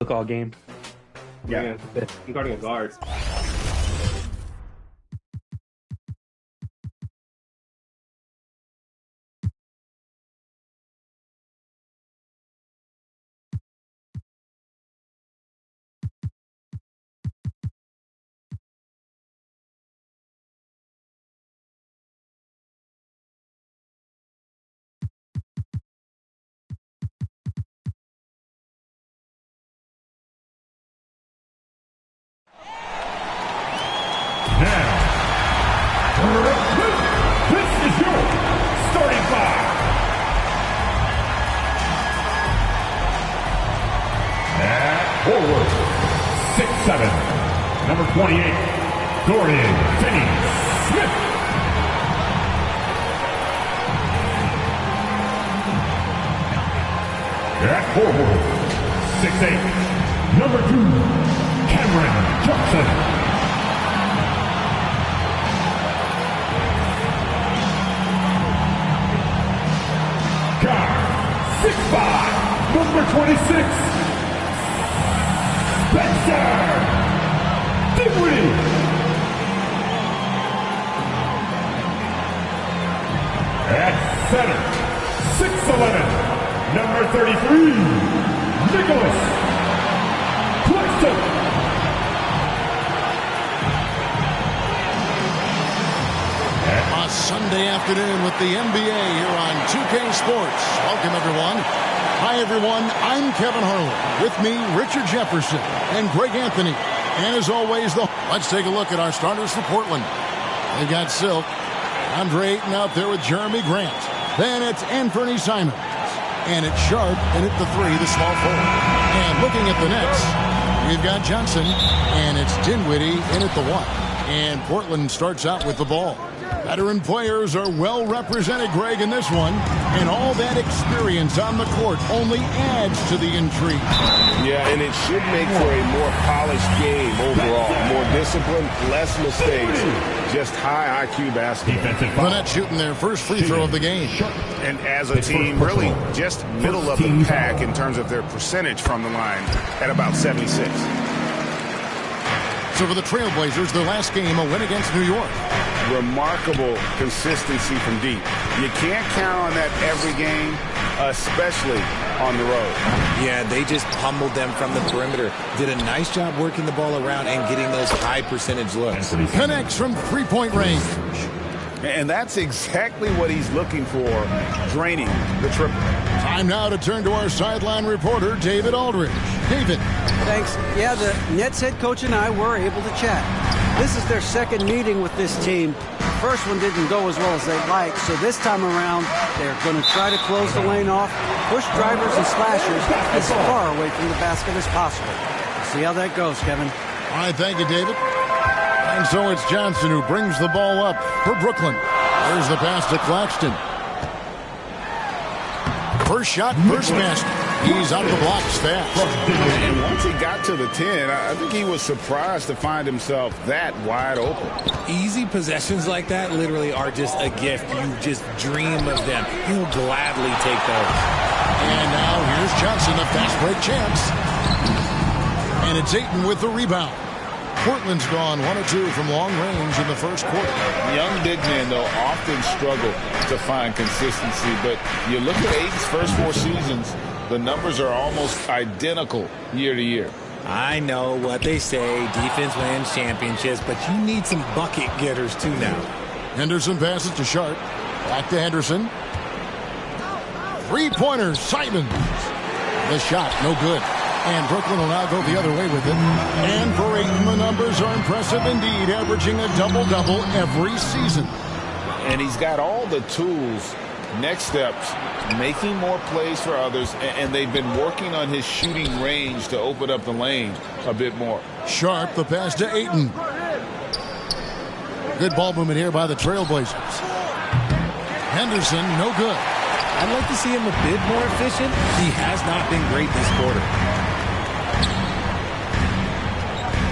Look all game. Yeah. I'm guarding a guard. This is your starting five. At forward, 6'7", number 28, Dorian Finney-Smith. At forward, 6'8", number 2, Cameron Johnson. Guard, 6'5", number 26, Spencer Dinwiddie. At center, 6'11", number 33, Nicholas Claxton. A Sunday afternoon with the NBA here on 2K Sports. Welcome, everyone. Hi, everyone. I'm Kevin Harlan. With me, Richard Jefferson and Greg Anthony. And as always, let's take a look at our starters for Portland. They've got Silk, Andre Ayton out there with Jeremy Grant. Then it's Anthony Simons. And it's Sharp in at the 3, the small forward. And looking at the Nets, we've got Johnson. And it's Dinwiddie in at the 1. And Portland starts out with the ball. Veteran players are well represented, Greg, in this one. And all that experience on the court only adds to the intrigue. Yeah, and it should make for a more polished game overall. More discipline, less mistakes. Just high IQ basketball. The Nets shooting their first free throw of the game. And as a team, really just middle of the pack in terms of their percentage from the line at about 76. So for the Trailblazers, their last game, a win against New York. Remarkable consistency from deep. You can't count on that every game, especially on the road. Yeah, they just pummeled them from the perimeter. Did a nice job working the ball around and getting those high percentage looks. Connects from three-point range. And that's exactly what he's looking for, draining the triple. Time now to turn to our sideline reporter, David Aldridge. David. Thanks. Yeah, the Nets head coach and I were able to chat. This is their second meeting with this team. The first one didn't go as well as they'd like, so this time around, they're going to try to close the lane off, push drivers and slashers as far away from the basket as possible. We'll see how that goes, Kevin. All right, thank you, David. And so it's Johnson who brings the ball up for Brooklyn. There's the pass to Claxton. First shot, first basket. He's out of the blocks fast. And once he got to the 10, I think he was surprised to find himself that wide open. Easy possessions like that literally are just a gift. You just dream of them. He'll gladly take those. And now here's Johnson, the fast break chance. And it's Ayton with the rebound. Portland's gone 1 of 2 from long range in the first quarter. Young big men, though, often struggle to find consistency. But you look at Ayton's first 4 seasons, the numbers are almost identical year to year. I know what they say, defense wins championships, but you need some bucket getters too now. Henderson passes to Sharp. Back to Henderson. Three-pointer, Simons. The shot, no good. And Brooklyn will now go the other way with it. And for Ayton, the numbers are impressive indeed, averaging a double-double every season. And he's got all the tools. Next steps, making more plays for others, and they've been working on his shooting range to open up the lane a bit more. Sharp, the pass to Ayton. Good ball movement here by the Trailblazers. Henderson, no good. I'd like to see him a bit more efficient. He has not been great this quarter.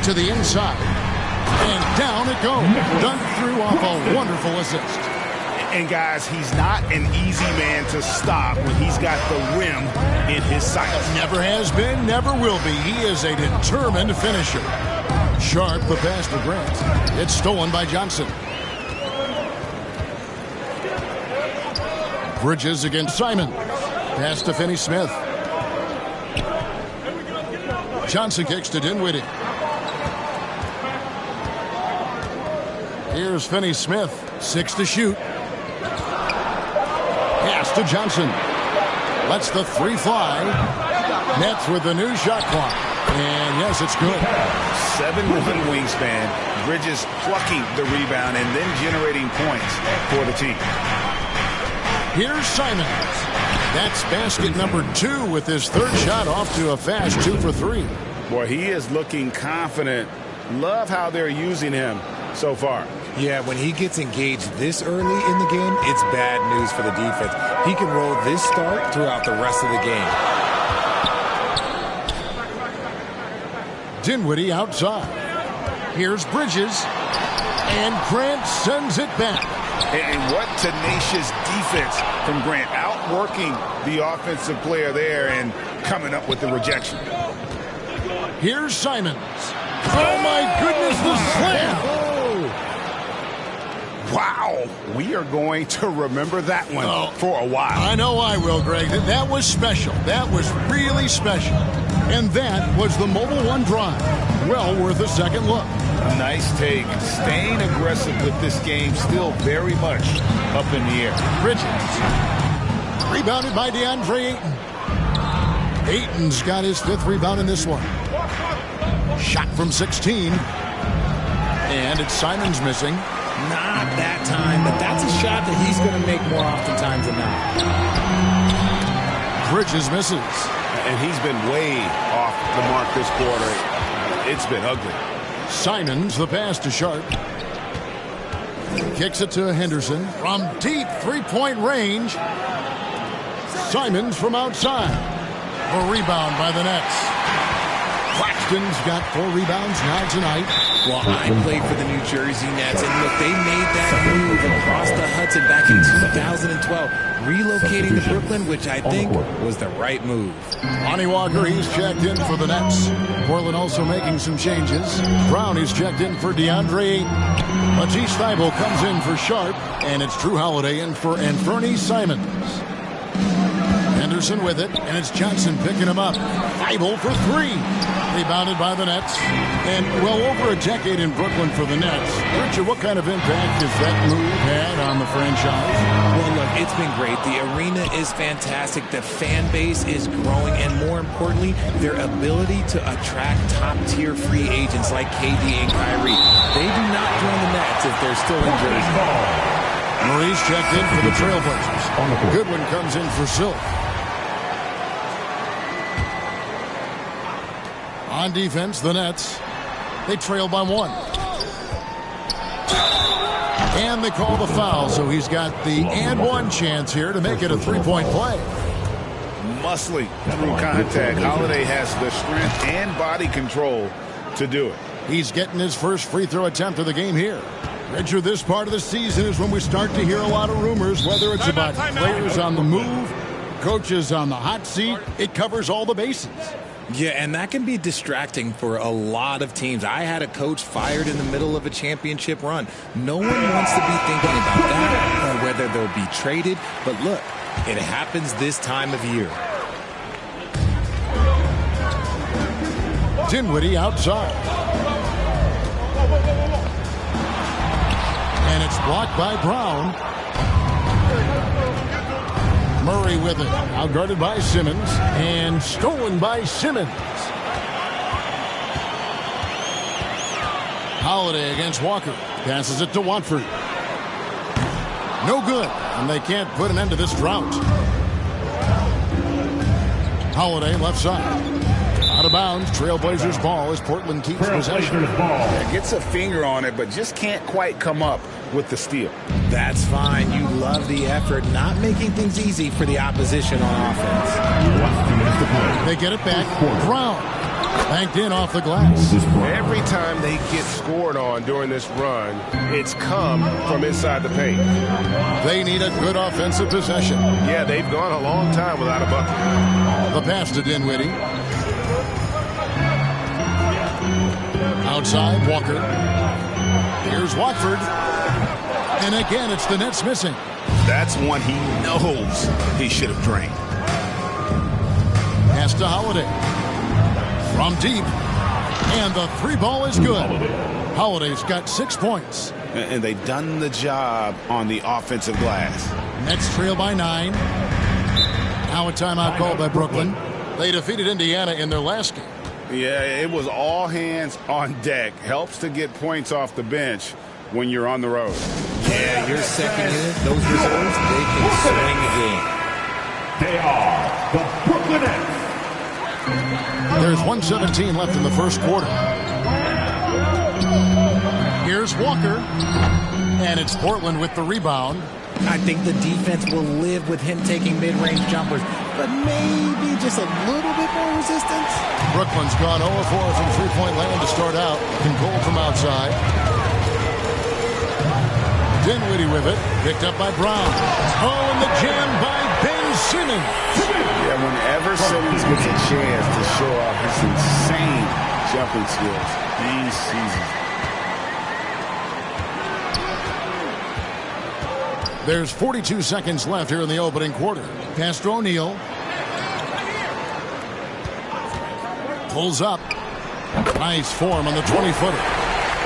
To the inside. And down it goes. Dunk through off a wonderful assist. And guys, he's not an easy man to stop when he's got the rim in his sights. Never has been, never will be. He is a determined finisher. Sharp, the pass to Grant. It's stolen by Johnson. Bridges against Simon. Pass to Finney-Smith. Johnson kicks to Dinwiddie. Here's Finney-Smith. 6 to shoot. Pass to Johnson. Lets the 3 fly. Nets with the new shot clock. And yes, it's good. 7'1" wingspan. Bridges plucking the rebound and then generating points for the team. Here's Simons. That's basket number 2 with his 3rd shot off to a fast 2 for 3. Boy, he is looking confident. Love how they're using him so far. Yeah, when he gets engaged this early in the game, it's bad news for the defense. He can roll this start throughout the rest of the game. Dinwiddie outside. Here's Bridges. And Grant sends it back. And what tenacious defense from Grant, outworking the offensive player there and coming up with the rejection. Here's Simons. Oh, my goodness, the slam. Wow, we are going to remember that one for a while. I know I will, Greg. That was special. That was really special. And that was the Mobile One drive. Well worth a second look. A nice take. Staying aggressive with this game, still very much up in the air. Bridges. Rebounded by DeAndre Ayton. Ayton's got his 5th rebound in this one. Shot from 16. And it's Simons missing. Not that time, but that's a shot that he's going to make more oftentimes than not. Bridges misses. And he's been way off the mark this quarter. It's been ugly. Simons, the pass to Sharp. Kicks it to Henderson from deep 3-point range. Simons from outside. A rebound by the Nets. Claxton's got 4 rebounds now tonight. Well, I played for the New Jersey Nets, and look, they made that move across the Hudson back in 2012, relocating to Brooklyn, which I think was the right move. Lonnie Walker, he's checked in for the Nets. Portland also making some changes. Brown, he's checked in for DeAndre Ayton. Matisse Thybulle comes in for Sharp, and it's Drew Holiday in for Anthony Simons. Henderson with it, and it's Johnson picking him up. Thybulle for 3. Rebounded by the Nets. And well over a decade in Brooklyn for the Nets. Richard, what kind of impact has that move had on the franchise? Well, look, it's been great. The arena is fantastic. The fan base is growing. And more importantly, their ability to attract top-tier free agents like KD and Kyrie. They do not join the Nets if they're still in Jersey. Maurice checked in for the Trailblazers. Goodwin comes in for Silk. On defense, the Nets, they trail by 1. And they call the foul, so he's got the and 1 chance here to make it a 3-point play. Muscling through contact. Holiday has the strength and body control to do it. He's getting his first free throw attempt of the game here. Richard, this part of the season is when we start to hear a lot of rumors, whether it's about players on the move, coaches on the hot seat. It covers all the bases. Yeah, and that can be distracting for a lot of teams. I had a coach fired in the middle of a championship run. No one wants to be thinking about that or whether they'll be traded. But look, it happens this time of year. Dinwiddie outside. And it's blocked by Brown. Murray with it. Outguarded by Simmons. And stolen by Simmons. Holiday against Walker. Passes it to Watford. No good. And they can't put an end to this drought. Holiday left side. Out of bounds. Trailblazers ball as Portland keeps possession. Gets a finger on it, but just can't quite come up with the steal. That's fine. You love the effort, not making things easy for the opposition on offense. They get it back. Brown. Banked in off the glass. Every time they get scored on during this run, it's come from inside the paint. They need a good offensive possession. Yeah, they've gone a long time without a bucket. The pass to Dinwiddie. Outside, Walker. Here's Watford. And again, it's the Nets missing. That's one he knows he should have drained. Pass to Holiday. From deep. And the three ball is good. Holiday's got 6 points. And they've done the job on the offensive glass. Nets trail by 9. Now a timeout called by Brooklyn. They defeated Indiana in their last game. Yeah, it was all hands on deck. Helps to get points off the bench when you're on the road. Yeah, your second unit, those reserves, they can swing a game. They are the Brooklyn Nets. There's 1:17 left in the first quarter. Here's Walker. And it's Portland with the rebound. I think the defense will live with him taking mid-range jumpers, but maybe just a little bit more resistance. Brooklyn's gone 0-4 from three-point land to start out. Can goal from outside. Dinwiddie with it. Picked up by Brown. Oh, and the jam by Ben Simmons. Yeah, whenever Simmons gets a chance to show off his insane jumping skills, he seizes. There's 42 seconds left here in the opening quarter. Pass to O'Neal. Pulls up. Nice form on the 20-footer.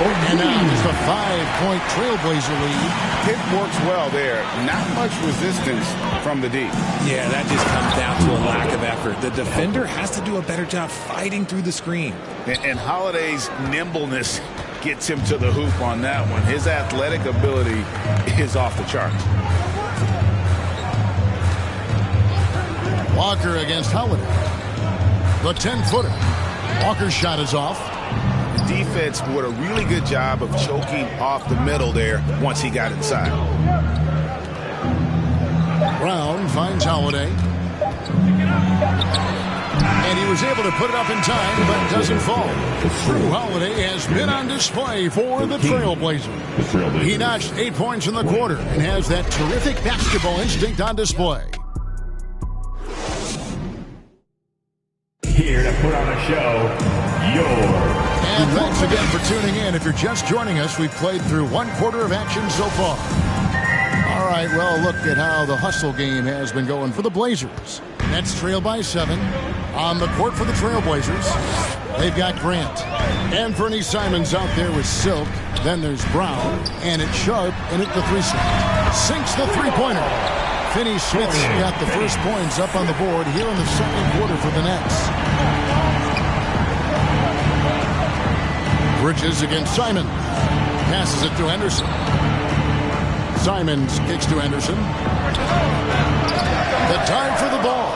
And now just a 5-point Trailblazer lead. Pick works well there. Not much resistance from the D. Yeah, that just comes down to a lack of effort. The defender has to do a better job fighting through the screen. And Holiday's nimbleness gets him to the hoop on that one. His athletic ability is off the charts. Walker against Holiday. The 10-footer. Walker's shot is off. Defense did a really good job of choking off the middle there once he got inside. Brown finds Holiday. And he was able to put it up in time, but doesn't fall. Drew Holiday has been on display for the Trailblazers. He notched 8 points in the quarter and has that terrific basketball instinct on display. Here to put on a show, And thanks again for tuning in. If you're just joining us, we've played through one quarter of action so far. All right, well, look at how the hustle game has been going for the Blazers. Nets trail by 7. On the court for the Trailblazers, they've got Grant. And Fernie Simons out there with Silk. Then there's Brown. And it's Sharp in at the 3-slot. Sinks the three-pointer. Finney Smith's got the first points up on the board here in the second quarter for the Nets. Bridges against Simon. Passes it to Henderson. Simons kicks to Henderson. The time for the ball.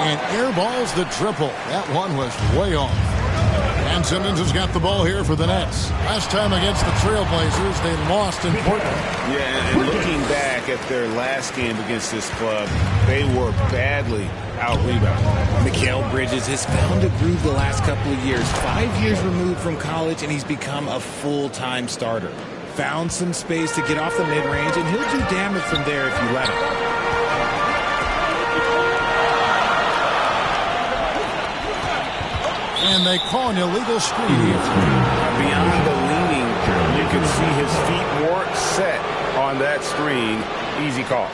And airballs the triple. That one was way off. And Simmons has got the ball here for the Nets. Last time against the Trailblazers, they lost in Portland. Yeah, and looking back at their last game against this club, they were badly out-rebounded. Mikal Bridges has found a groove the last couple of years. 5 years removed from college, and he's become a full-time starter. Found some space to get off the mid-range, and he'll do damage from there if you let him. And they call an illegal screen. Beyond the leaning, you can see his feet more set on that screen. Easy call.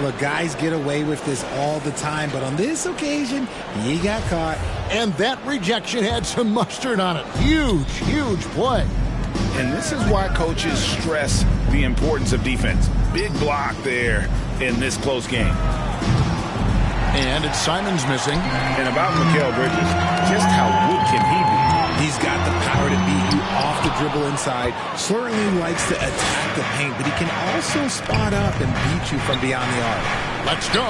Look, guys get away with this all the time, but on this occasion, he got caught. And that rejection had some mustard on it. Huge, huge play. And this is why coaches stress the importance of defense. Big block there in this close game. And it's Simons missing. And about Mikal Bridges, just how good can he be? He's got the power to beat you off the dribble inside. Certainly likes to attack the paint, but he can also spot up and beat you from beyond the arc. Let's go.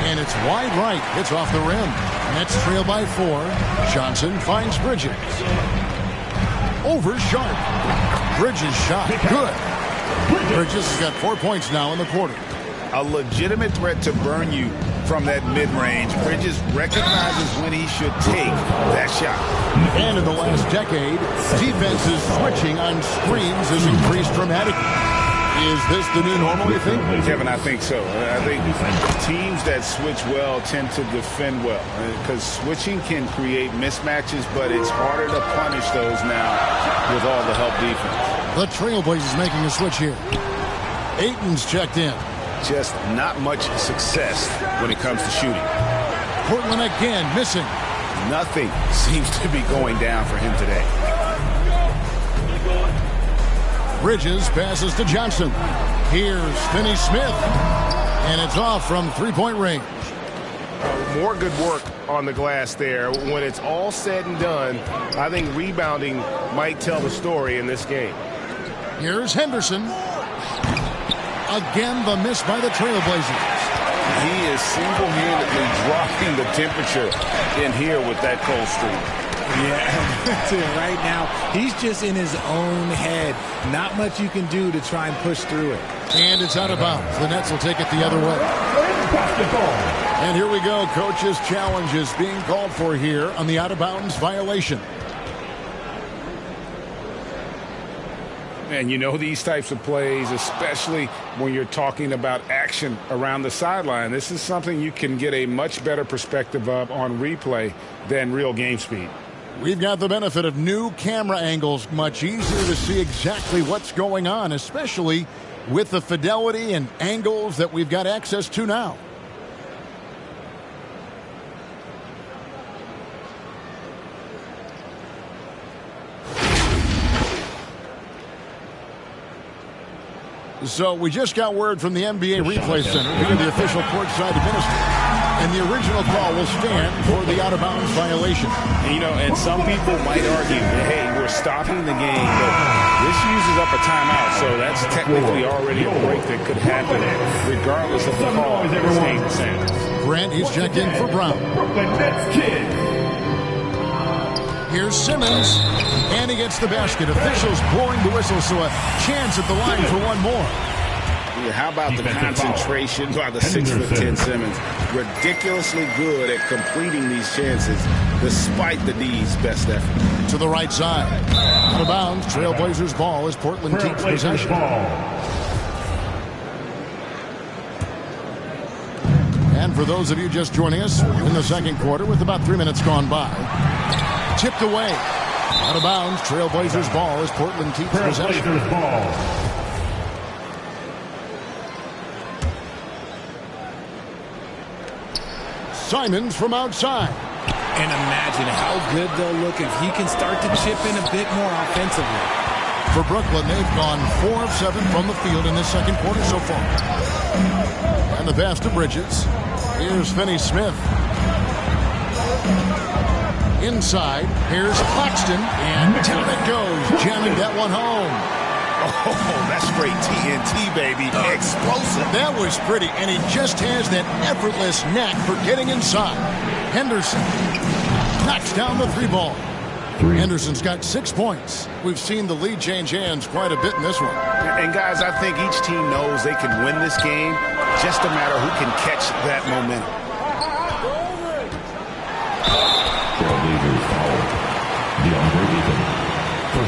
And it's wide right. It's off the rim. Nets trail by 4. Johnson finds Bridges. Over Sharp. Bridges shot. Good. Bridges has got 4 points now in the quarter. a legitimate threat to burn you from that mid-range. Bridges recognizes when he should take that shot. And in the last decade, defenses switching on screens has increased dramatically. Is this the new normal, you think? Kevin, I think so. I think teams that switch well tend to defend well, because switching can create mismatches, but it's harder to punish those now with all the help defense. The Trailblazers making a switch here. Ayton's checked in. Just not much success when it comes to shooting. Portland again missing. Nothing seems to be going down for him today. Bridges passes to Johnson. Here's Finney-Smith. And it's off from three-point range. More good work on the glass there. When it's all said and done, I think rebounding might tell the story in this game. Here's Henderson. Again, the miss by the Trailblazers. He is single-handedly dropping the temperature in here with that cold streak. Yeah, that's it right now. He's just in his own head. Not much you can do to try and push through it. And it's out of bounds. The Nets will take it the other way. And here we go. Coach's challenge is being called for here on the out-of-bounds violation. And you know these types of plays, especially when you're talking about action around the sideline, this is something you can get a much better perspective of on replay than real game speed. We've got the benefit of new camera angles, much easier to see exactly what's going on, especially with the fidelity and angles that we've got access to now. So we just got word from the NBA Replay Center via the official courtside administrator. And the original call will stand for the out-of-bounds violation. You know, and some people might argue that, hey, we're stopping the game, but this uses up a timeout, so that's technically already a break that could happen regardless of the call. It stays the same. Grant, he's checked in for Brown. Here's Simmons, and he gets the basket. Officials blowing the whistle, so a chance at the line for one more. Yeah, how about the concentration by the 6'10" Simmons? Ridiculously good at completing these chances despite the D's best effort. To the right side. Out of bounds, Trailblazers ball as Portland keeps possession. And for those of you just joining us, in the second quarter with about 3 minutes gone by. Tipped away. Out of bounds, Trailblazers ball as Portland keeps possession. Simons from outside. And imagine how good they'll look if he can start to chip in a bit more offensively. For Brooklyn, they've gone 4 of 7 from the field in this second quarter so far. And the pass to Bridges. Here's Finney-Smith. Inside, here's Claxton, and down it goes, jamming that one home. Oh, that's straight TNT, baby. Explosive. That was pretty, and he just has that effortless knack for getting inside. Henderson knocks down the three ball. Henderson's got 6 points. We've seen the lead change hands quite a bit in this one. And guys, I think each team knows they can win this game. Just a matter who can catch that momentum.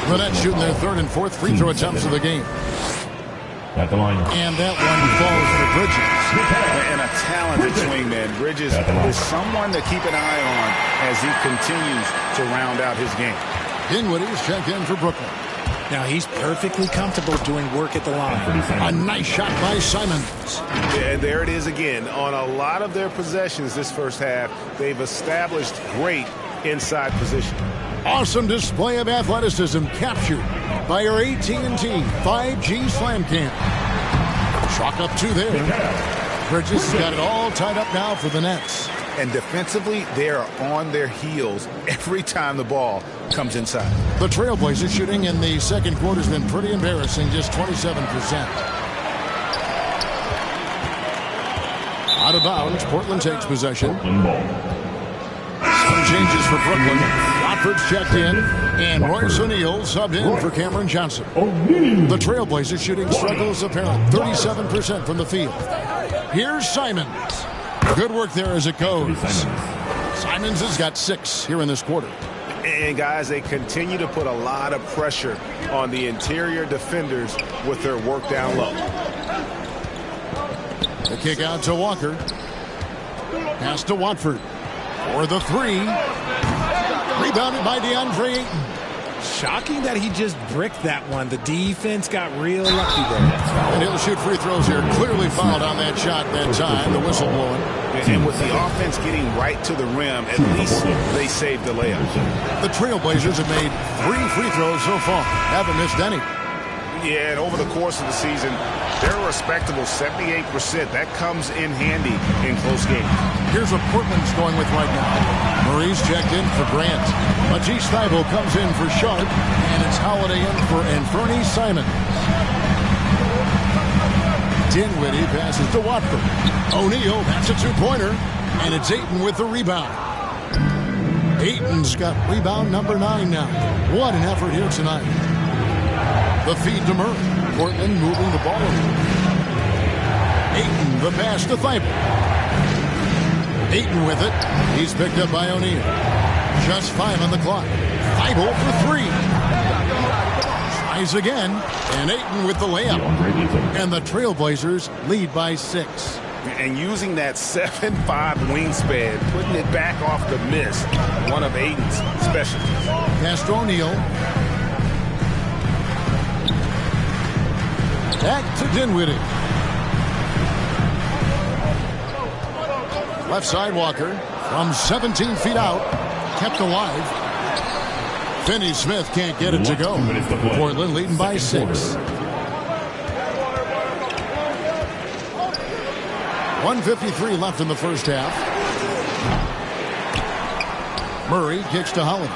The Nets shooting their third and fourth free throw attempts of the game. At the line. And that one falls for Bridges. And a talented swingman. Bridges is someone to keep an eye on as he continues to round out his game. Dinwiddie's checked in for Brooklyn. Now he's perfectly comfortable doing work at the line. A nice shot by Simons. Yeah, there it is again. On a lot of their possessions this first half, they've established great inside position. Awesome display of athleticism captured by our AT&T 5G Slam Cam. Chalk up 2 there. Bridges has got it all tied up now for the Nets. And defensively, they are on their heels every time the ball comes inside. The Trailblazers shooting in the second quarter has been pretty embarrassing, just 27%. Out of bounds, Portland takes possession. Some changes for Brooklyn. Watford's checked in, and Royce O'Neal subbed in for Cameron Johnson. The Trailblazers shooting struggles apparent, 37% from the field. Here's Simons. Good work there as it goes. Simons has got 6 here in this quarter. And, guys, they continue to put a lot of pressure on the interior defenders with their work down low. The kick out to Walker. Pass to Watford. For the 3. Rebounded by DeAndre Ayton. Shocking that he just bricked that one. The defense got real lucky there. And he'll shoot free throws here. Clearly fouled on that shot that time. The whistle blowing. And with the offense getting right to the rim, at least they saved the layup. The Trailblazers have made 3 free throws so far. Haven't missed any. Yeah, and over the course of the season, they're a respectable 78%. That comes in handy in close games. Here's what Portland's going with right now. Murray's checked in for Grant. Matisse Thybulle comes in for Sharp. And it's Holiday in for Anthony Simons. Dinwiddie passes to Watford. O'Neal, that's a 2-pointer. And it's Ayton with the rebound. Ayton's got rebound number 9 now. What an effort here tonight. The feed to Murray. Portland moving the ball. Ayton, the pass to Thybulle. Ayton with it. He's picked up by O'Neal. Just 5 on the clock. Thybulle for 3. Tries again. And Ayton with the layup. And the Trailblazers lead by 6. And using that 7'5" wingspan, putting it back off the miss, one of Ayton's specialties. Pass to O'Neal. Back to Dinwiddie. Left side Walker from 17 feet out. Kept alive. Finney-Smith can't get it to go. Portland leading by 6. 1:53 left in the first half. Murray kicks to Holiday.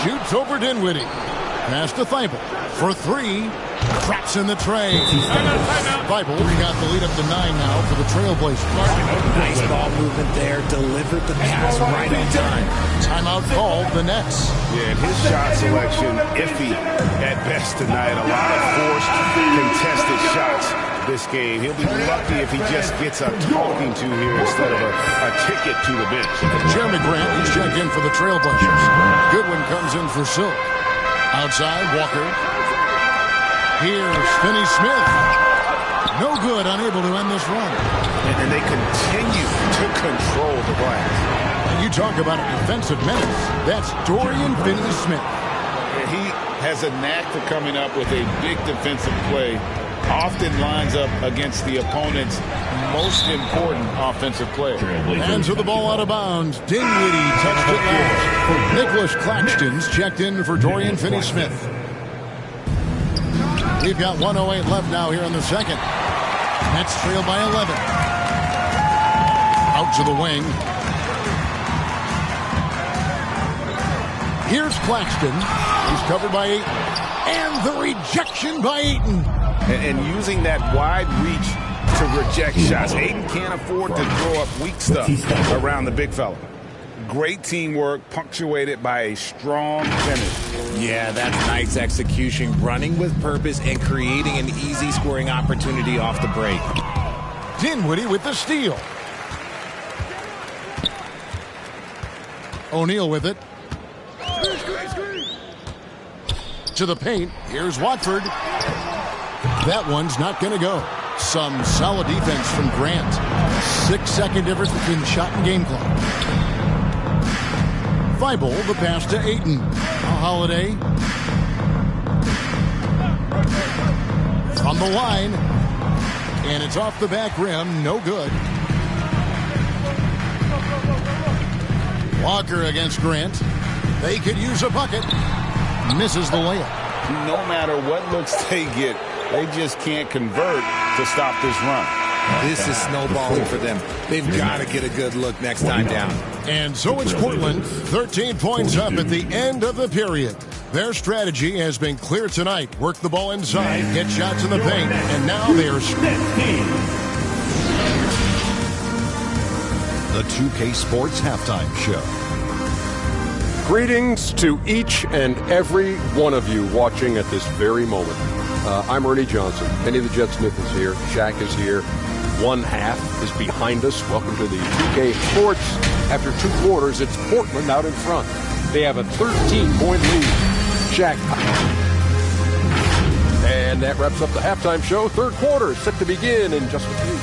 Shoots over Dinwiddie. Pass to Thybulle for 3. Traps in the tray. Thybulle got the lead up to 9 now for the Trailblazers. Nice ball movement there. Delivered the pass right on time. Timeout called the Nets. Yeah, and his shot selection iffy at best tonight. A lot of forced, contested shots this game. He'll be lucky if he just gets a talking to here instead of a ticket to the bench. Jeremy Grant, he's checked in for the Trailblazers. Goodwin comes in for Silk. Outside, Walker. Here's Finney-Smith. No good, unable to end this run. And they continue to control the glass. And you talk about a defensive menace. That's Dorian Finney-Smith. He has a knack for coming up with a big defensive play. Often lines up against the opponent's most important offensive player. Hands with the ball out of bounds. Dinwiddie touched it last. Nicholas Claxton's checked in for Dorian Finney-Smith. We've got 1:08 left now here in the second. Nets trail by 11. Out to the wing. Here's Claxton. He's covered by Ayton. And the rejection by Ayton. And using that wide reach to reject shots. Ayton can't afford to throw up weak stuff around the big fella. Great teamwork, punctuated by a strong finish. Yeah, that's nice execution, running with purpose and creating an easy scoring opportunity off the break. Dinwiddie with the steal. O'Neal with it. To the paint. Here's Watford. That one's not going to go. Some solid defense from Grant. 6-second difference between shot and game clock. Thybulle, the pass to Ayton. Holiday. From the line. And it's off the back rim. No good. Walker against Grant. They could use a bucket. Misses the layup. No matter what looks they get, they just can't convert to stop this run. This is snowballing for them. They've got to get a good look next time down. And so it's Portland, 13 points up at the end of the period. Their strategy has been clear tonight. Work the ball inside, get shots in the paint, and now they are... The 2K Sports Halftime Show. Greetings to each and every one of you watching at this very moment. I'm Ernie Johnson. Kenny the Jet Smith is here. Shaq is here. One half is behind us. Welcome to the 2K Sports. After 2 quarters, it's Portland out in front. They have a 13-point lead. Shaq. And that wraps up the halftime show. Third quarter is set to begin in just a few.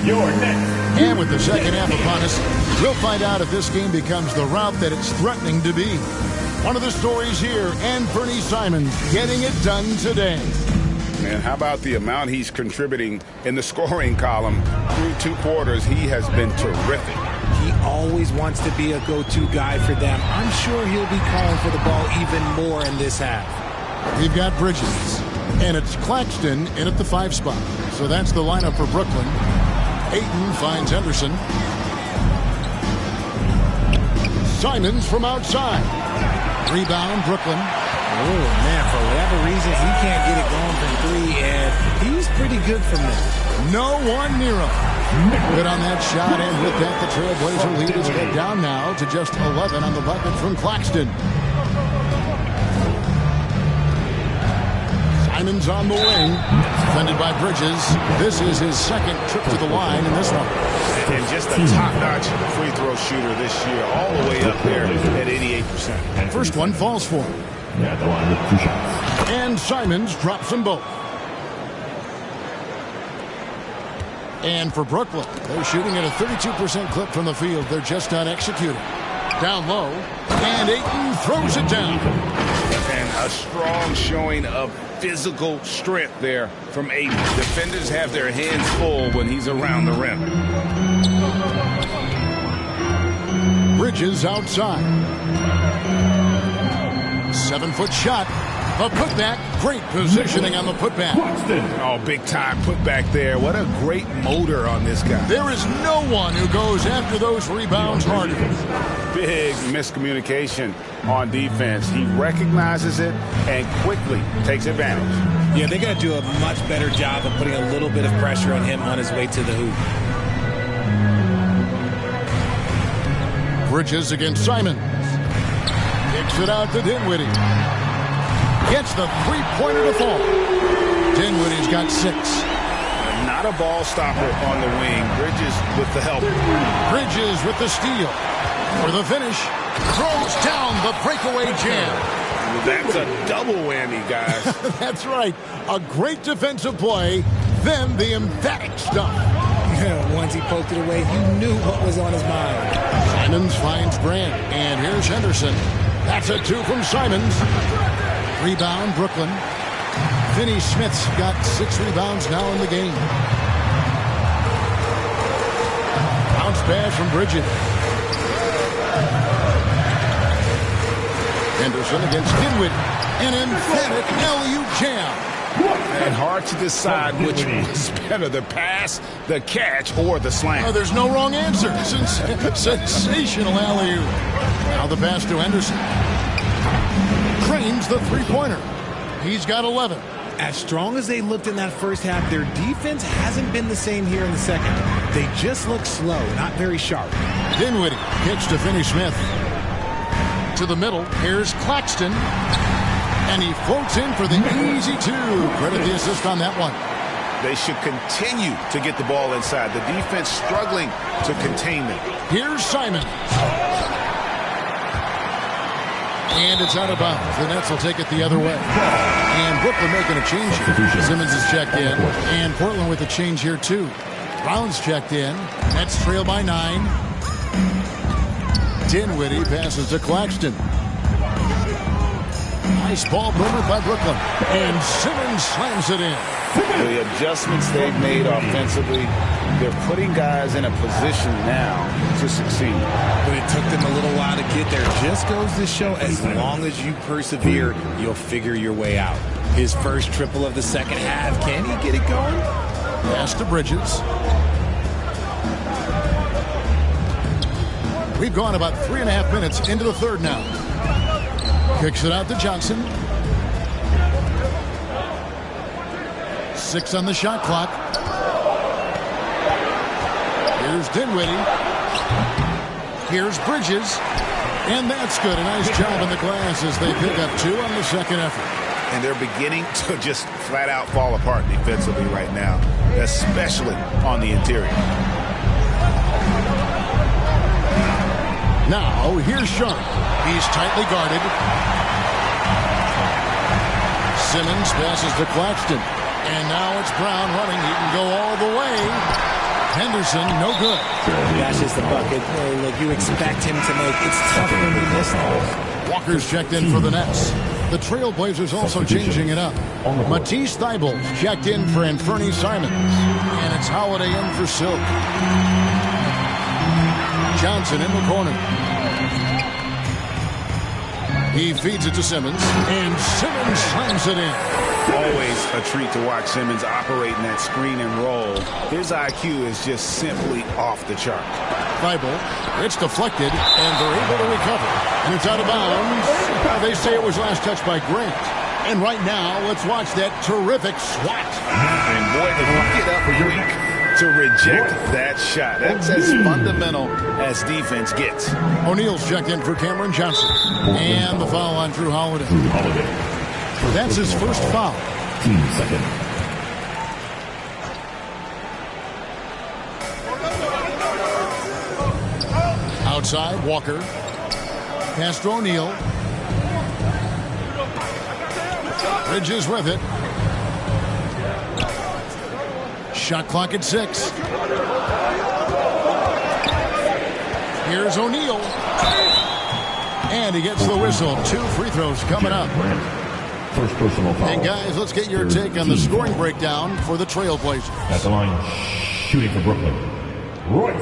You're next. And with the second half upon us, we'll find out if this game becomes the route that it's threatening to be. One of the stories here, and Bernie Simons getting it done today. Man, how about the amount he's contributing in the scoring column? Through 2 quarters, he has been terrific. He always wants to be a go-to guy for them. I'm sure he'll be calling for the ball even more in this half. We've got Bridges, and it's Claxton in at the 5 spot. So that's the lineup for Brooklyn. Ayton finds Henderson. Simons from outside. Rebound, Brooklyn. Oh, man, for whatever reason, he can't get it going from 3, and he's pretty good from there. No one near him. Good on that shot, and with that, the Trailblazer lead is head down now to just 11 on the bucket from Claxton. Simons on the wing, defended by Bridges. This is his second trip to the line in this one. And just a top-notch free throw shooter this year, all the way up there at 88%. First one falls for him. Yeah, the line with 2 shots. And Simons drops them both. And for Brooklyn, they're shooting at a 32% clip from the field. They're just not executing. Down low, and Ayton throws it down. And a strong showing of physical strength there from Ayton. Defenders have their hands full when he's around the rim. Bridges outside. 7-foot shot. A putback. Great positioning on the putback. Oh, big time putback there. What a great motor on this guy. There is no one who goes after those rebounds harder. Big miscommunication on defense. He recognizes it and quickly takes advantage. Yeah, they got to do a much better job of putting a little bit of pressure on him on his way to the hoop. Bridges against Simons. Kicks it out to Dinwiddie. Gets the three-pointer to fall. Dinwiddie's got 6. Not a ball stopper on the wing. Bridges with the help. Bridges with the steal. For the finish. Throws down the breakaway jam. That's a double whammy, guys. That's right. A great defensive play. Then the emphatic stuff. Once he poked it away, you knew what was on his mind. Simons finds Grant. And here's Henderson. That's a 2 from Simons. Rebound, Brooklyn. Finney Smith's got 6 rebounds now in the game. Bounce pass from Bridges. Henderson against Dinwiddie. An emphatic LU jam. And hard to decide which was better, the pass, the catch, or the slam. Oh, there's no wrong answer. Sensational alley-oop. Now the pass to Henderson. Cranes the three-pointer. He's got 11. As strong as they looked in that first half, their defense hasn't been the same here in the second. They just look slow, not very sharp. Dinwiddie kicks to Finney Smith. To the middle, here's Claxton. And he floats in for the easy 2. Credit the assist on that one. They should continue to get the ball inside. The defense struggling to contain them. Here's Simon. And it's out of bounds. The Nets will take it the other way. And Brooklyn making a change here. Simmons is checked in. And Portland with a change here, too. Brown's checked in. Nets trail by 9. Dinwiddie passes to Claxton. Nice ball movement by Brooklyn. And Simmons slams it in. The adjustments they've made offensively, they're putting guys in a position now to succeed. But it took them a little while to get there. Just goes to show, as long as you persevere, you'll figure your way out. His first triple of the second half. Can he get it going? Pass to Bridges. We've gone about 3.5 minutes into the third now. Kicks it out to Johnson. 6 on the shot clock. Here's Dinwiddie. Here's Bridges. And that's good. A nice job in the glass as they pick up 2 on the second effort. And they're beginning to just flat out fall apart defensively right now, especially on the interior. Now, here's Sharp. He's tightly guarded. Simmons passes to Claxton. And now it's Brown running. He can go all the way. Henderson, no good. Dashes the bucket. Like you expect him to make. It's tough when you miss those. Walker's checked in for the Nets. The Trailblazers also changing it up. Matisse Thybulle checked in for Anfernee Simons. And it's Holiday in for Silk. Johnson in the corner. He feeds it to Simmons, and Simmons slams it in. Always a treat to watch Simmons operate in that screen and roll. His IQ is just simply off the chart. Thybulle, it's deflected, and they're able to recover. And it's out of bounds. They say it was last touched by Grant. And right now, let's watch that terrific swat. And boy, if you get up quick to reject that shot, that's as fundamental as defense gets. O'Neal's checked in for Cameron Johnson. And the foul on Drew Holiday. That's his first foul. Team second. Outside, Walker. Pass to O'Neal. Bridges with it. Shot clock at 6. Here's O'Neal. And he gets the whistle. 2 free throws coming up. First personal foul. And guys, let's get your take on the scoring breakdown for the Trailblazers. At the line, shooting for Brooklyn, Royce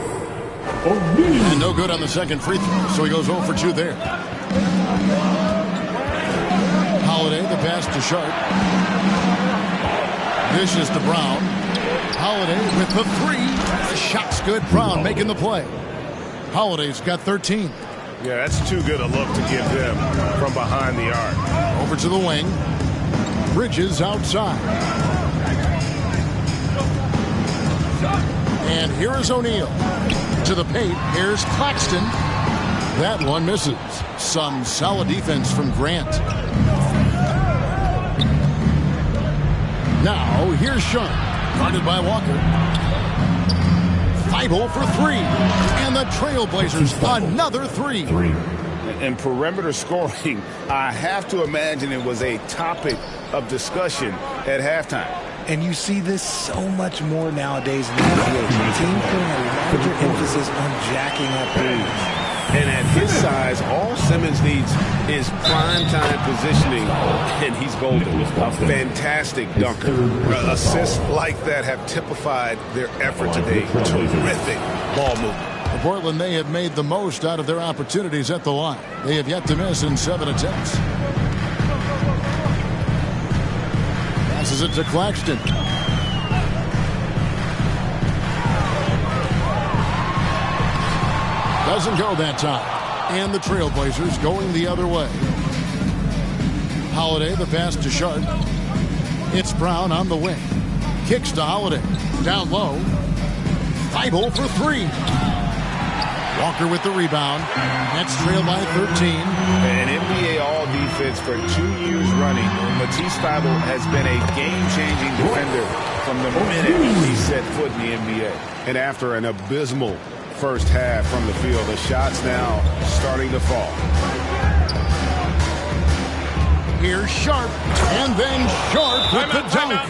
O'Neal. And no good on the second free throw, so he goes 0 for 2 there. Holiday, the pass to Sharp. Dishes to Brown. Holiday with the 3. The shot's good. Brown making the play. Holiday's got 13. Yeah, that's too good a look to give them from behind the arc. Over to the wing. Bridges outside. And here is O'Neal. To the paint. Here's Claxton. That one misses. Some solid defense from Grant. Now, here's Sharp. Guarded by Walker. Thybulle for 3. And the Trailblazers, another 3. And perimeter scoring, I have to imagine it was a topic of discussion at halftime. And you see this so much more nowadays in the NBA. Team putting a larger emphasis on jacking up threes. And at his size, all Simmons needs is prime-time positioning, and he's golden. A fantastic dunker. Assists like that have typified their effort today. Terrific ball movement. For Portland, they have made the most out of their opportunities at the line. They have yet to miss in 7 attempts. Passes it to Claxton. Doesn't go that time. And the Trailblazers going the other way. Holiday, the pass to Sharp. It's Brown on the wing. Kicks to Holiday. Down low. Thybulle for 3. Walker with the rebound. Nets trail by 13. An NBA All-Defense for 2 years running. Matisse Thybulle has been a game-changing defender from the minute he set foot in the NBA. And after an abysmal first half from the field, the shots now starting to fall. Here's Sharp, and then Sharp with the dunk.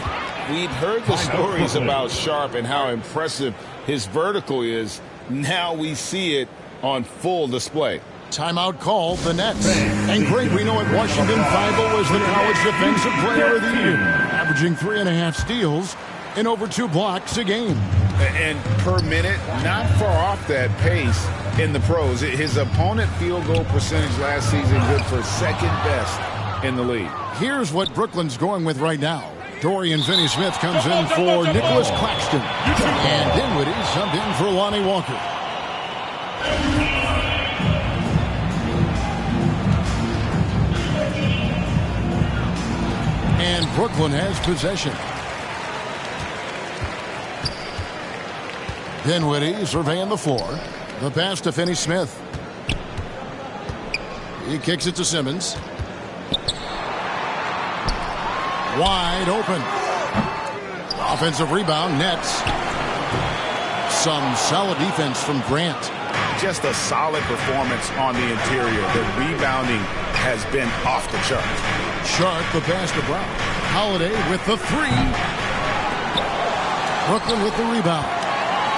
We'd heard the stories about Sharp and how impressive his vertical is. Now we see it on full display. Timeout called, the Nets. And great, we know at Washington, Thybulle was the College Defensive Player of the Year, averaging 3.5 steals and over 2 blocks a game. And per minute, not far off that pace in the pros. His opponent field goal percentage last season good for second best in the league. Here's what Brooklyn's going with right now. Dorian Finney-Smith comes in for Nicholas Claxton. And Dinwiddie subbed in for Lonnie Walker. And Brooklyn has possession. Dinwiddie surveying the floor. The pass to Finney-Smith. He kicks it to Simmons. Wide open. Offensive rebound, Nets. Some solid defense from Grant. Just a solid performance on the interior. The rebounding has been off the charts. Sharp, the pass to Brown. Holiday with the three. Brooklyn with the rebound.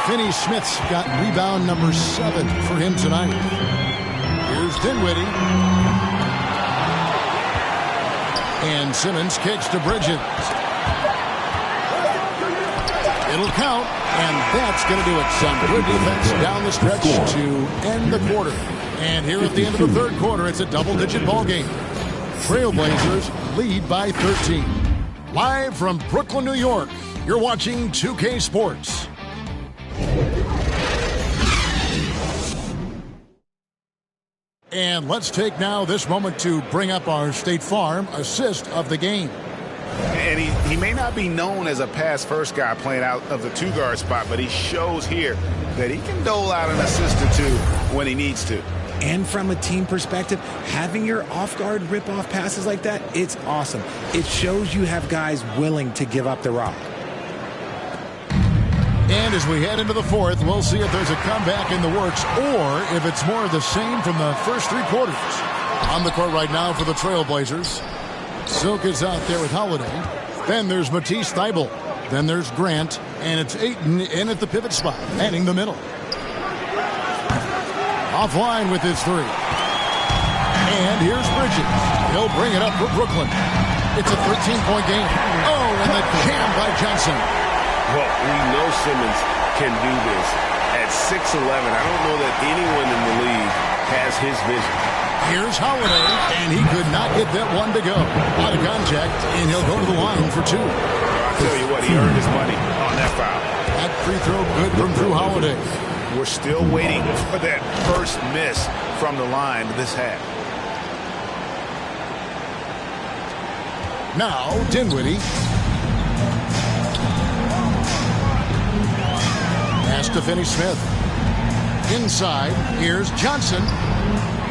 Finney-Smith's got rebound number 7 for him tonight. Here's Dinwiddie. And Simmons kicks to Bridges. It'll count, and that's going to do it. Some good defense down the stretch to end the quarter. And here at the end of the third quarter, it's a double-digit ball game. Trailblazers lead by 13. Live from Brooklyn, New York, you're watching 2K Sports. And let's take now this moment to bring up our State Farm assist of the game. And he may not be known as a pass-first guy playing out of the two-guard spot, but he shows here that he can dole out an assist or two when he needs to. And from a team perspective, having your off-guard rip-off passes like that, it's awesome. It shows you have guys willing to give up the rock. And as we head into the fourth, we'll see if there's a comeback in the works or if it's more of the same from the first 3 quarters. On the court right now for the Trailblazers. Silk is out there with Holiday. Then there's Matisse Thybulle. Then there's Grant. And it's Ayton in at the pivot spot, manning the middle. Offline with his 3. And here's Bridges. He'll bring it up for Brooklyn. It's a 13-point game. Oh, and the jam by Johnson. Well, we know Simmons can do this. At 6'11", I don't know that anyone in the league has his vision. Here's Holiday, and he could not get that one to go. Out of contact, and he'll go to the line for 2. I'll tell you what, he earned his money on that foul. That free throw good from Drew Holiday. We're still waiting for that first miss from the line this half. Now, Dinwiddie. Pass to Finney-Smith. Inside, here's Johnson.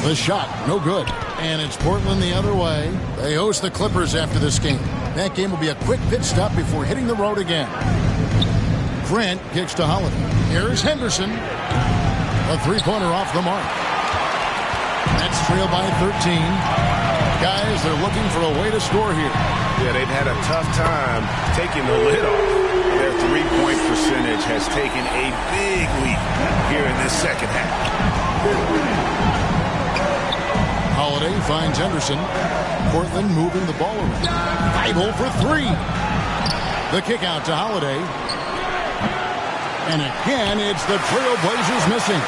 The shot, no good. And it's Portland the other way. They host the Clippers after this game. That game will be a quick pit stop before hitting the road again. Grant kicks to Holiday. Here's Henderson. A 3-pointer off the mark. That's trailed by 13. Guys, they're looking for a way to score here. Yeah, they've had a tough time taking the lid off. Their 3-point percentage has taken a big leap here in this second half. Holiday finds Henderson. Portland moving the ball around. Thybulle for 3. The kick out to Holiday. And again, it's the Trailblazers missing.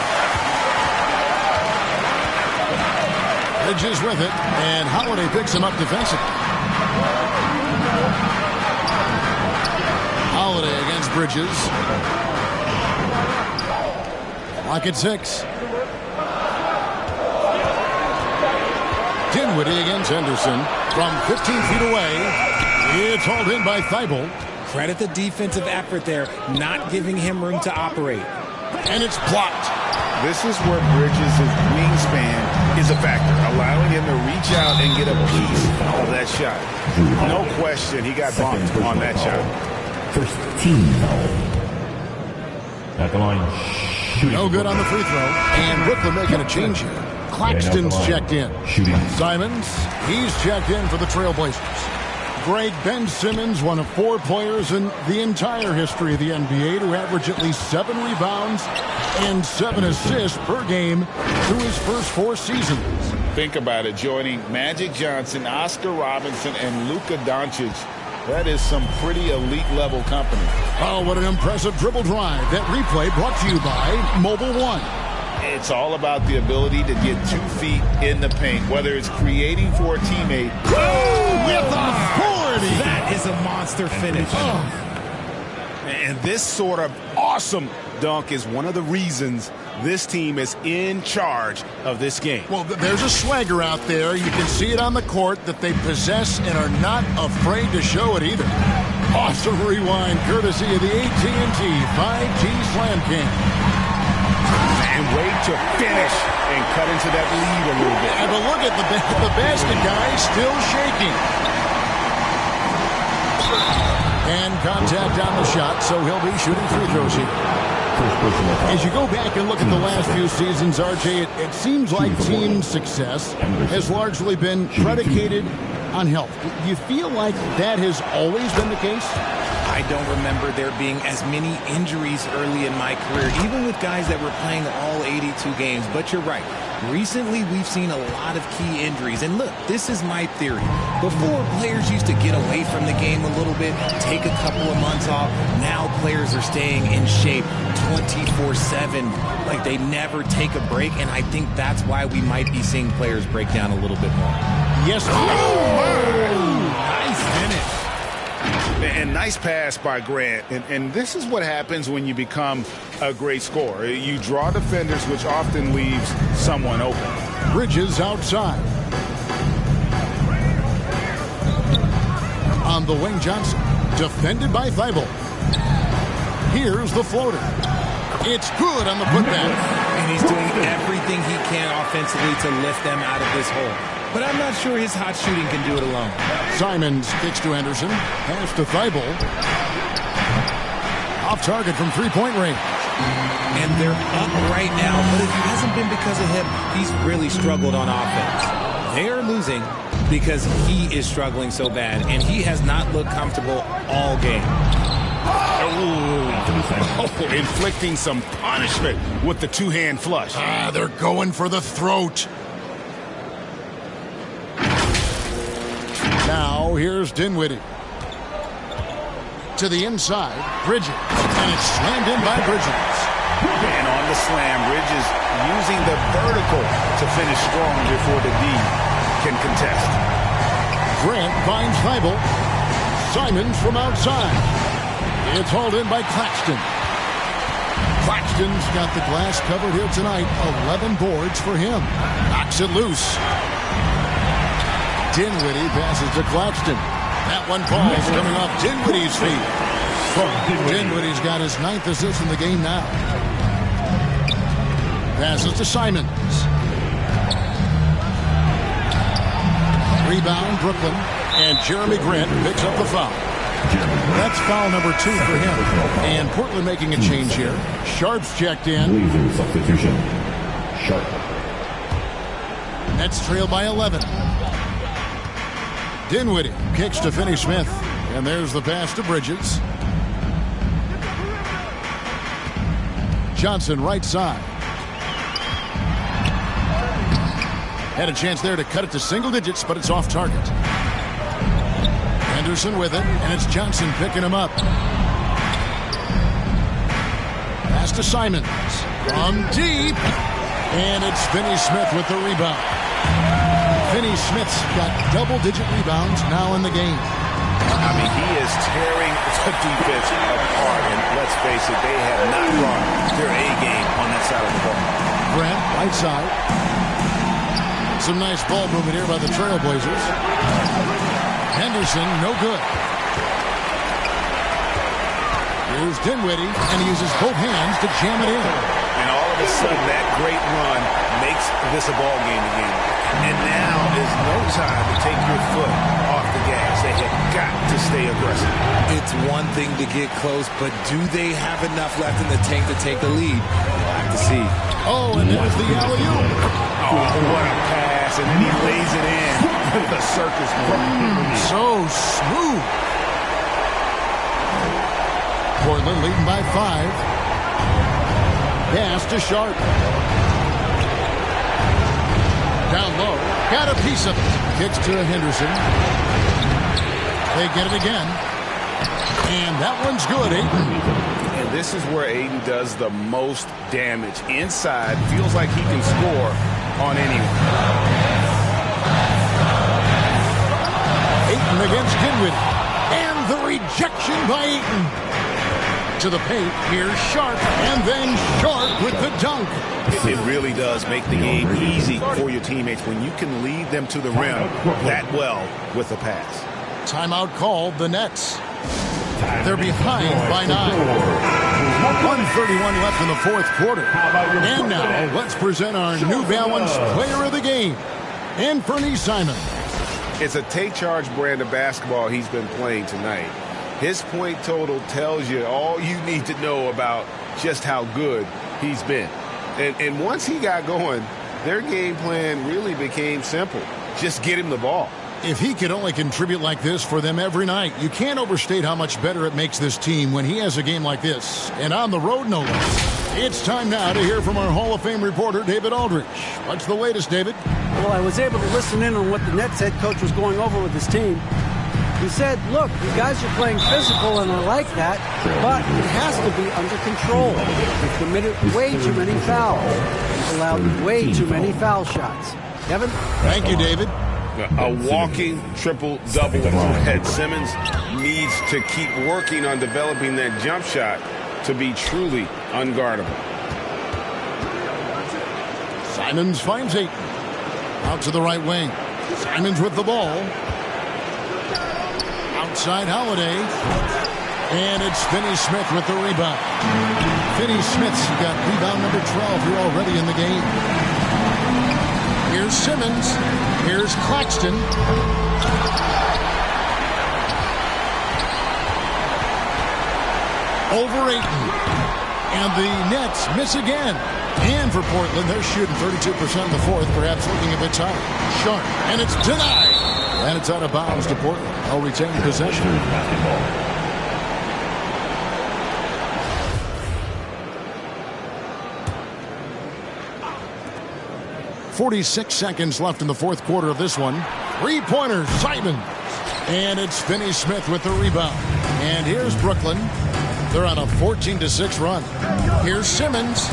Bridges with it, and Holiday picks him up defensively. Holiday against Bridges. Lock at 6. Dinwiddie against Henderson. From 15 feet away, it's hauled in by Thybulle. Credit the defensive effort there, not giving him room to operate. And it's blocked. This is where Bridges' wingspan is a factor, allowing him to reach out and get a piece of that shot. No question, he got bumped on that shot. First team foul. At the line, shooting. No good on the free throw. And Brooklyn making a change here. Claxton's checked in. Simons, he's checked in for the Trailblazers. Greg, Ben Simmons, one of 4 players in the entire history of the NBA to average at least 7 rebounds and 7 assists per game through his first 4 seasons. Think about it, joining Magic Johnson, Oscar Robinson, and Luka Doncic. That is some pretty elite-level company. Oh, what an impressive dribble drive. That replay brought to you by Mobile One. It's all about the ability to get 2 feet in the paint, whether it's creating for a teammate. Oh, with authority! That is a monster finish. Oh. And this sort of awesome dunk is one of the reasons this team is in charge of this game. Well, there's a swagger out there. You can see it on the court that they possess and are not afraid to show it either. Awesome rewind, courtesy of the AT&T 5G Slam Cam. And wait to finish and cut into that lead a little bit. And but look at the basket guy still shaking. And contact on the shot, so he'll be shooting free throws here. As you go back and look at the last few seasons, RJ, it seems like team success has largely been predicated on health. Do you feel like that has always been the case? I don't remember there being as many injuries early in my career, even with guys that were playing all 82 games. But you're right. Recently, we've seen a lot of key injuries. And look, this is my theory. Before, players used to get away from the game a little bit, take a couple of months off. Now players are staying in shape 24/7, like they never take a break. And I think that's why we might be seeing players break down a little bit more. Yes. Nice finish. And nice pass by Grant. And this is what happens when you become a great scorer. You draw defenders, which often leaves someone open. Bridges outside. On the wing, Johnson. Defended by Thibault. Here's the floater. It's good on the putback. And he's doing everything he can offensively to lift them out of this hole. But I'm not sure his hot shooting can do it alone. Simons kicks to Henderson. Pass to Thibault. Off target from three-point range. And they're up right now, but it hasn't been because of him. He's really struggled on offense. They're losing because he is struggling so bad, and he has not looked comfortable all game. Inflicting some punishment with the two-hand flush. They're going for the throat. Now, here's Dinwiddie. To the inside, Bridges. And it's slammed in by Bridges. And on the slam, Bridges using the vertical to finish strong before the D can contest. Grant finds Thibault. Simons from outside. It's hauled in by Claxton. Claxton's got the glass covered here tonight. 11 boards for him. Knocks it loose. Dinwiddie passes to Claxton. That one falls coming off Dinwiddie's feet. Dinwiddie's got his 9th assist in the game now. Passes to Simons. Rebound, Brooklyn. And Jeremy Grant picks up the foul. That's foul number 2 for him. And Portland making a change here. Sharp's checked in. Laser substitution. Sharp. Nets trail by 11. Dinwiddie kicks to Finney-Smith. And there's the pass to Bridges. Johnson right side. Had a chance there to cut it to single digits, but it's off target. Henderson with it, and it's Johnson picking him up. Pass to Simons. From deep. And it's Finney-Smith with the rebound. Finney-Smith's got double-digit rebounds now in the game. I mean, he is tearing the defense apart. And let's face it, they have not run their A game on that side of the ball. Grant, right side. Some nice ball movement here by the Trailblazers. Henderson, no good. Here's Dinwiddie, and he uses both hands to jam it in. And all of a sudden, that great run makes this a ball game again. And now is no time to take your foot off the gas. They have got to stay aggressive. It's one thing to get close, but do they have enough left in the tank to take the lead? We'll have to see. Oh, and there's the alley-oop. Oh, what a pass, and then he lays it in. The circus move. So smooth. Portland leading by 5. Pass to Sharp. Down low. Got a piece of it. Kicks to Henderson. They get it again. And that one's good, Ayton. And this is where Ayton does the most damage. Inside, feels like he can score on anyone. Ayton against Dinwiddie. And the rejection by Ayton. To the paint, here's Sharp, and then Sharp with the dunk. It really does make the game easy for your teammates when you can lead them to the rim that well with a pass. Timeout called, the Nets. They're behind by 9. 1:31 left in the fourth quarter. And now let's present our New Balance Player of the Game, Anthony Simon. It's a take-charge brand of basketball he's been playing tonight. His point total tells you all you need to know about just how good he's been. And once he got going, their game plan really became simple. Just get him the ball. If he could only contribute like this for them every night, you can't overstate how much better it makes this team when he has a game like this. And on the road, no less. It's time now to hear from our Hall of Fame reporter, David Aldrich. What's the latest, David? Well, I was able to listen in on what the Nets head coach was going over with his team. He said, look, you guys are playing physical, and I like that, but it has to be under control. You've committed way too many fouls. You've allowed way too many foul shots. Kevin? Thank you, David. A walking triple-double threat. Simmons needs to keep working on developing that jump shot to be truly unguardable. Simons finds Ayton. Out to the right wing. Simons with the ball. Outside Holiday. And it's Finney-Smith with the rebound. Finney-Smith's got rebound number 12 here already in the game. Here's Simmons. Here's Claxton. Over Ayton. And the Nets miss again. And for Portland, they're shooting 32% in the fourth, perhaps looking a bit tired. Sharp. And it's denied. And it's out of bounds to Portland. They'll retain possession. 46 seconds left in the fourth quarter of this one. Three-pointer, Simon. And it's Finney-Smith with the rebound. And here's Brooklyn. They're on a 14-6 run. Here's Simmons.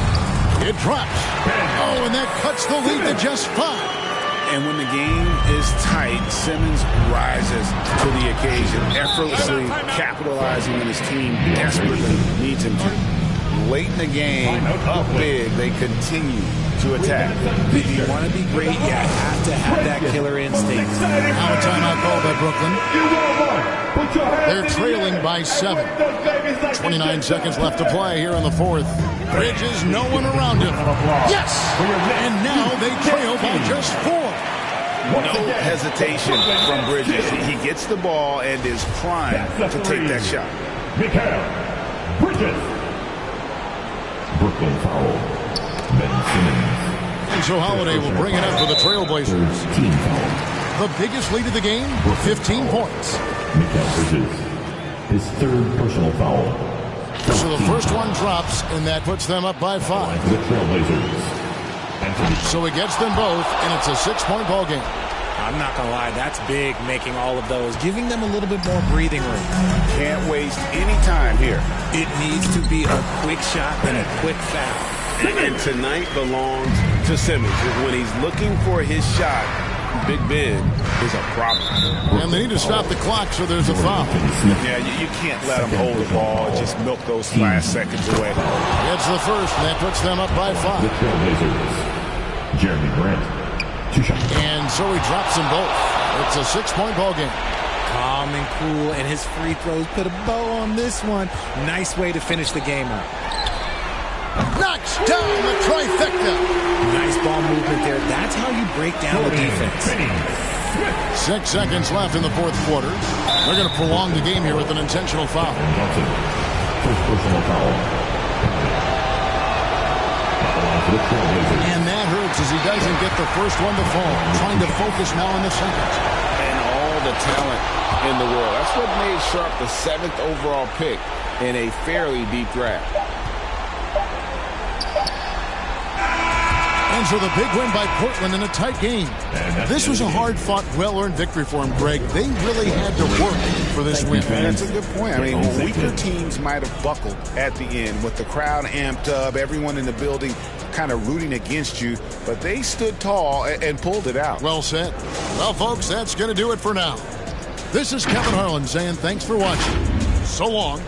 It drops. Oh, and that cuts the lead to just 5. And when the game is tight, Simmons rises to the occasion, effortlessly capitalizing when his team desperately needs him to. Late in the game, up big, they continue to attack. If you want to be great, you have to have that killer instinct. Now a timeout called by Brooklyn. They're trailing by 7. 29 seconds left to play here in the fourth. Bridges, no one around him. Yes! And now they trail by just 4. No hesitation from Bridges. He gets the ball and is primed to take that shot. Bridges. Brooklyn foul. Ben Simmons. And so Holiday will bring it up for the Trailblazers. Team foul. The biggest lead of the game, 15 points. Bridges. His third personal foul. So the first one drops, and that puts them up by 5. For the Trailblazers. So he gets them both, and it's a 6-point ball game. I'm not going to lie, that's big, making all of those, giving them a little bit more breathing room. Can't waste any time here. It needs to be a quick shot and a quick foul. And tonight belongs to Simmons. When he's looking for his shot, Big Ben is a problem. And they need to stop the clock, so there's a foul. Yeah, you can't let him hold the ball and just milk those last seconds away. It's the first, and that puts them up by 5. The Trailblazers. Jeremy Grant. 2 shots. And so he drops them both. It's a 6-point ball game. Calm and cool, and his free throws put a bow on this one. Nice way to finish the game up. Knocks down the trifecta. Nice ball movement there. That's how you break down the defense. 6 seconds left in the fourth quarter. They're going to prolong the game here with an intentional foul. First personal foul. And that hurts as he doesn't get the first one to fall. Trying to focus now on the second. And all the talent in the world. That's what made Sharp the 7th overall pick in a fairly deep draft. And so the big win by Portland in a tight game. This was a hard-fought, well-earned victory for him, Greg. They really had to work for this win. That's a good point. I mean, weaker teams might have buckled at the end with the crowd amped up, everyone in the building kind of rooting against you, but they stood tall and pulled it out. Well said. Well, folks, that's going to do it for now. This is Kevin Harlan saying thanks for watching. So long.